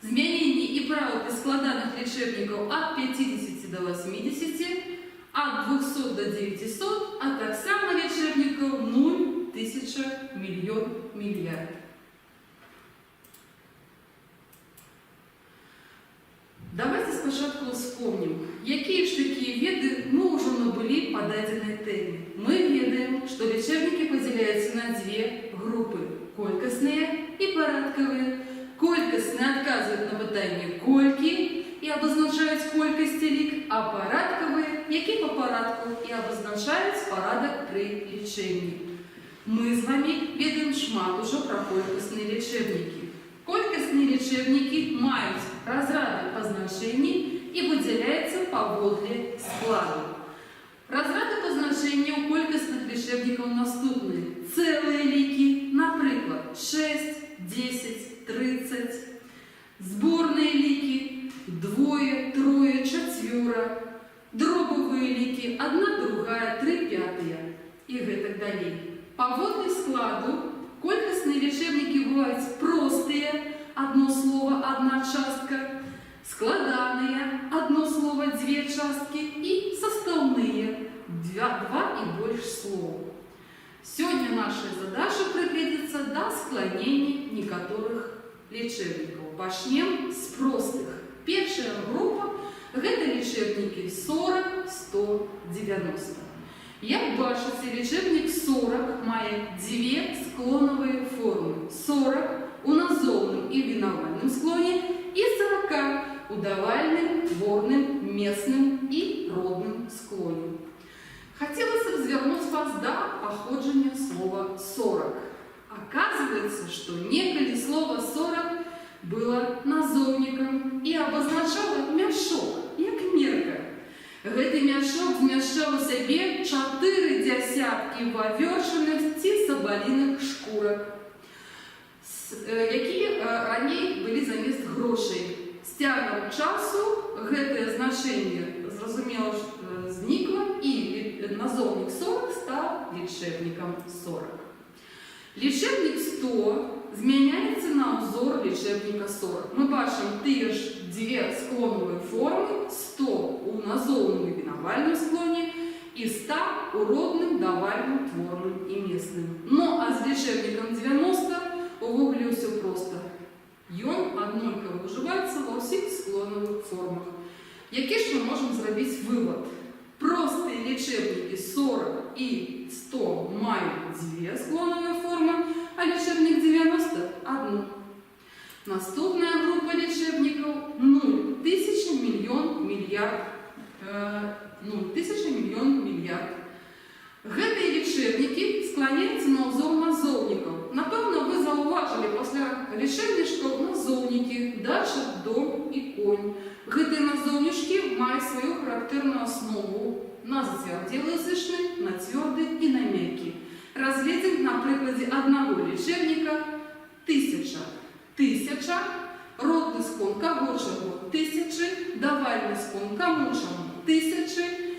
змянение и правопис складаных лічебников от 50 до 80, от 200 до 900, а так само лічебников 0, 1000, миллион, миллиард. Давайте спочатку вспомним, які ж такі веди ми вже набули по даденій темі. Ми ведаємо, що лічебники поділяються на дві групи – колькісні і порядкові. Колькісні відказують на питанні кольки і обозначають кількість лік, а порядкові, які по порядку і обозначають порядок при ліченні. Ми з вами ведаємо шмат уже про колькісні лічебники. Колькісні лічебники мають розряди позначень і виділяються поводле складу. Розряди позначення у колькісних лічебників наступні. Цілі ліки, наприклад, 6, 10, 30. Зборні ліки, двоє, троє, четверо. Дробові ліки, одна, другая, 3, 5 і так далі. Поводле складу колькісні лічебники бувають прості, одно слово, одна частка, складаные, одно слово, две частки и составные, два и больше слов. Сегодня наша задача приблизится до склонения некоторых лічебников. Начнем с простых. Первая группа – это лічебники 40, 100, 90. Як бачите, лічебник 40 має дві склонові форми. 40 у назовном и виновальном склоне и 40 у давальном, дворным, местным и родным склоне. Хотелось бы развернуть вас до походжения слова 40. Оказывается, что некогда слово 40 было назовником и обозначало мяшок, як мерка. Гэты мяшок вмяшчаў у сябе 4 дзясяткі вавёршаных ці сабаліных шкурак, якія раней былі замест грошай. З цягам часу гэтае значэнне, зразумела, знікла і назоўнік 40 стаў лічэбнікам 40. Лічэбнік 100 змяняецца на ўзор лічэбніка 40. Мы бачым тыя ж две склоновые формы, 100 у назовном и виновальном склоне и 100 у родным, давальным, творным и местным. Ну а с лічэбніком 90 увогуле все просто. Ён аднолькава ўжываецца ва ўсіх склоновых формах. Які ж мы можем зрабіць вывод? Простые лічэбнікі 40 и 100 маюць две склоновые формы, а лічэбнік 90 – одну. Наступная группа лічэбнікаў 0, 1000, мільён, мільярд. 1000, мільён, мільярд. Гэтыя лічэбнікі скланяюцца на ўзор назоўнікаў. Напэўна, вы заўважылі пасля лічэбнічкаў назоўнікі дача, дом і конь. Гэтыя назоўнічкі маюць сваю характэрную аснову на зацвярдзелы зычны, на цвёрды і на мяккі. Разгледзім на прыкладзе аднаго лічэбніка 1000. 1000, родны склон каго чаго 1000, давальны склон каму чаму 1000,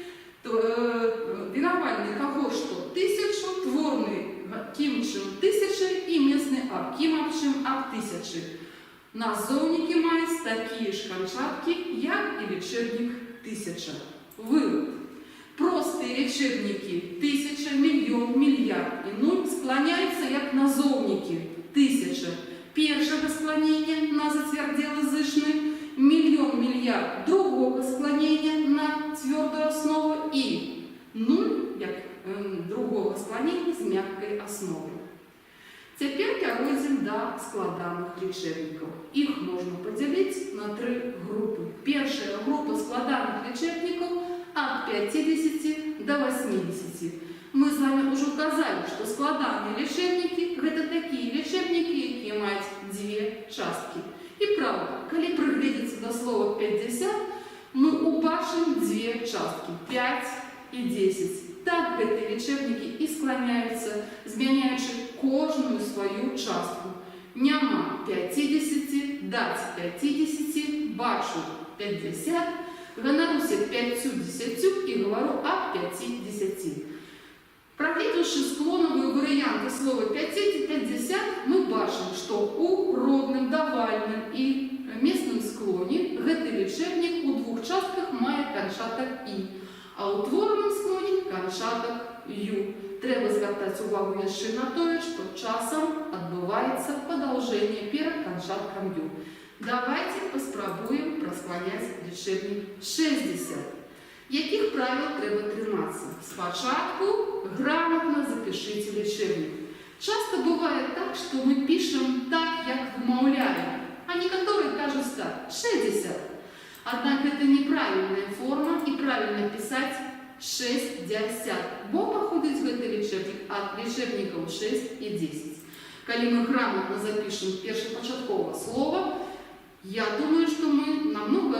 виновальны каго што 1000, творны кім чым 1000 і местны аб кім аб чым аб 1000. Назоўнікі маюць такія ж канчаткі, як і лічэбнік 1000. Вывод. Простыя лічэбнікі 1000, мільён, мільярд і 0 скланяюцца як назоўнікі 1000. Першого склонения на зацвярдзелы зычны, мільён, мільярд другого склонения на твердую основу и 0 як другого склонения с мягкой основой. Теперь перейдем до складаных лічэбнікаў. Их можно поделить на 3 группы. Первая группа складаных лічэбнікаў от 50 до 80. Мы с вами уже указали, что складанные лічэбнікі – это такие лічэбнікі, якія маюць две часткі. И правда, калі прыгледзецца до слова 50, мы убачым две часткі – 5 и 10. Так гэтыя лічэбнікі і скланяюцца, змяняючы кожную сваю частку. Няма 50, даць 50, бачу 50, ганаруся 50 и говорю о 50. Проглядевши склоновые варианты слова 5 и 50, мы бачим, что у родным, давальным лічебнік у двох частках має канчаток «і», а у твореному складі канчаток «ю». Треба звертати увагу ще на те, що часом відбувається подовження перед канчатком «ю». Давайте поспробуємо просклоняти лічебник 60. Яких правил треба триматися? Спочатку грамотно запишите лічебник. Часто бывает так, что мы пишем так, как вымовляем, а некоторые кажут так, 60. Однако это неправильная форма, и правильно писать 60, бо походить в этот лічебник от лічебников 6 и 10. Коли мы грамотно запишем першопочатковое слово, я думаю, что мы намного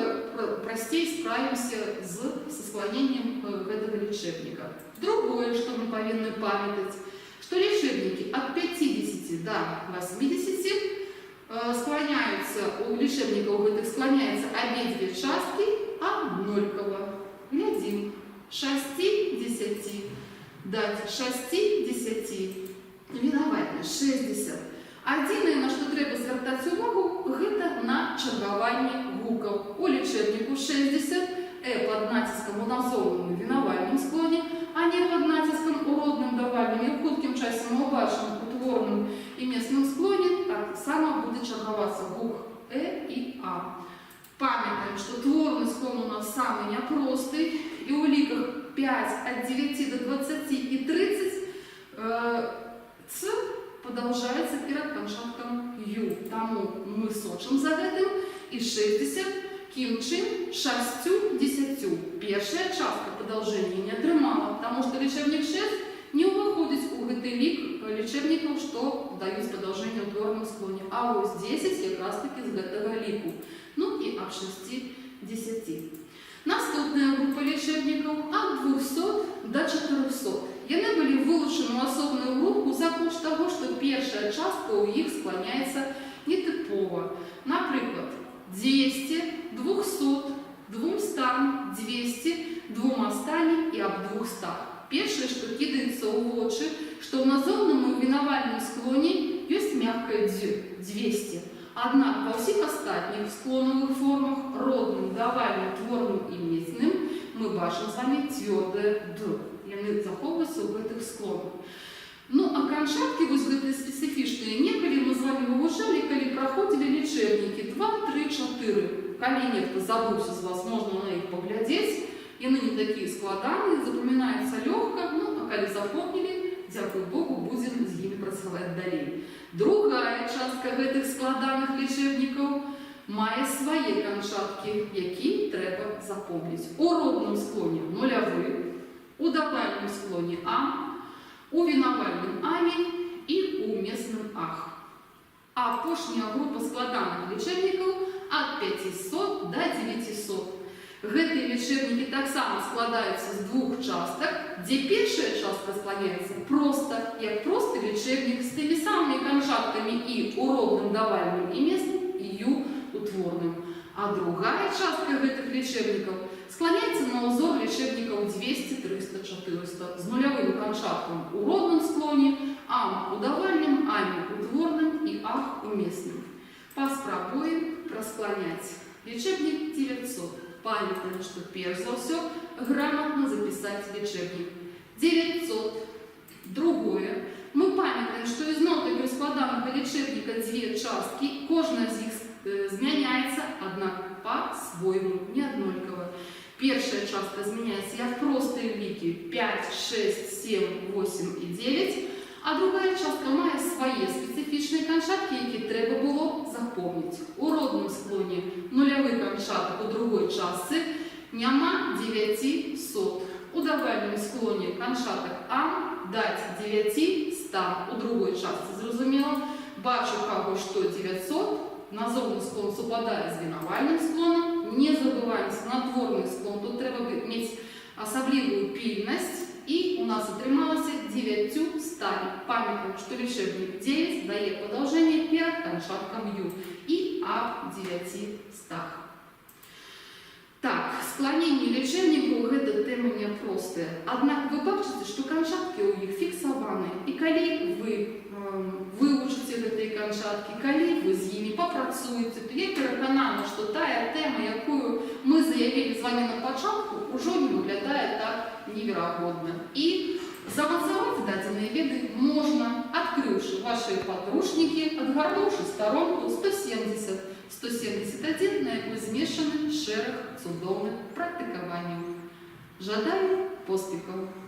простее справимся со склонением этого лічебника. Другое, что мы повинны памятать, что лічебники от 50 до 80 склоняются, у лічебников этих склоняются обе частки однолького. Глядим. 60, дать 60, виноватно 60. Єдине, на що треба звертати увагу, це на чергування гуків. У лічебнику 60 під натиском у назовному винавальному склоні, а не під натиском у родному давальному і в хутким часом у вашому утвореному і місному склоні, так само буде чергуватися гук і А. Пам'ятаємо, що творний склон у нас самий непростий, і у ліках 5 від 9 до 20 і 30 Ц продовжується перед канчатком Ю. Тому ми сочимо за этим і 60 кінчим 60. Перша частка продовження не отримала, тому що лічебник 6 не виходить у цей лік лічебників, що дають продовження в творному склоні. А ось 10 якраз таки з цього ліку. Ну і від 6 10. Наступная группа лечебников от 200 до 400. Яны были вылучены в особную группу за кошт того, что первая частка у них склоняется нетипово. Например, 200, 200, 200, 200, 200 и об 200. Первое, что кидається в очі, що в назовному і винавальному склоні є м'яке 200. Однак во всіх остальних склонових формах, родним, давальним, творним і міцним, ми бачимо з вами тверде «д». Вони заховуються в цих склонах. Ну, а канчатки ось гэты специфічні, неколи ми з вами вивчали, коли проходили лічебники 2, 3, 4. Коли ніхто забувся з вас, можна на їх поглядіти. І вони не такі складані, запам'ятаються легко, ну, а коли запомнили, дякую Богу, будемо з ними працювати далі. Другая частка гэтых складаних лічебників має свої канчатки, які треба запомнити. У родному склоні нульовий, у давальному склоні А, у винавальному Амі і у місному Ах. А пошня група складаних лічебників від 500 до 900. Гэты лічебники так само складаються з двох часток, де перша частка склоняється просто, як просто лічебник з тими самими канчатками і у родним, давальним і місним, і Ю утворним. А другая частка гэтых лічебників склоняється на узор лічебників 200, 300, 400 з нульовим канчатком у родному склоні, Ам у давальним, Амі утворним і Ах у місним. Поспробуємо просклоняти. Лічебник 900. Пам'ятаємо, що перш за все грамотно записати лічебник. 900. Другое. Ми пам'ятаємо, що із нотами складаного лічебника дві частки, кожна з них зміняється, однак по-своєму, не однольково. Перша частка зміняється як прості ліки 5, 6, 7, 8 і 9, а друга частка має свої специфічні канчатки, які треба було запомнити. У родному склоні нульовий канчаток у другій частці нема 900. У давальному склоні канчаток А дать 900 у другій частці. Зрозуміло? Бачу, кого, що 900. Назовний склон совпадає з винавальним склоном. Не забуваємося на творний склон. Тут треба мати особливу пильність. І у нас отрималося 900. Пам'ятаємо, що лічебник 9 дає продовження перед канчатком Ю. І об 900. Так, склонение лічебників – це тема непростая. Однак ви бачите, що канчатки у них фіксовані. І коли ви вивчите ці канчатки, коли ви з ними попрацюєте, працюєте, то я переконана, що та тема, яку ми заявили з вами на початку, уже не виглядає так невірогодно. І замацевать даденные виды можно, открывши ваши подручники, отгорнувши сторонку 170-171, на яку змішаний шерах цудовних практикувань. Жадаю поспіхів!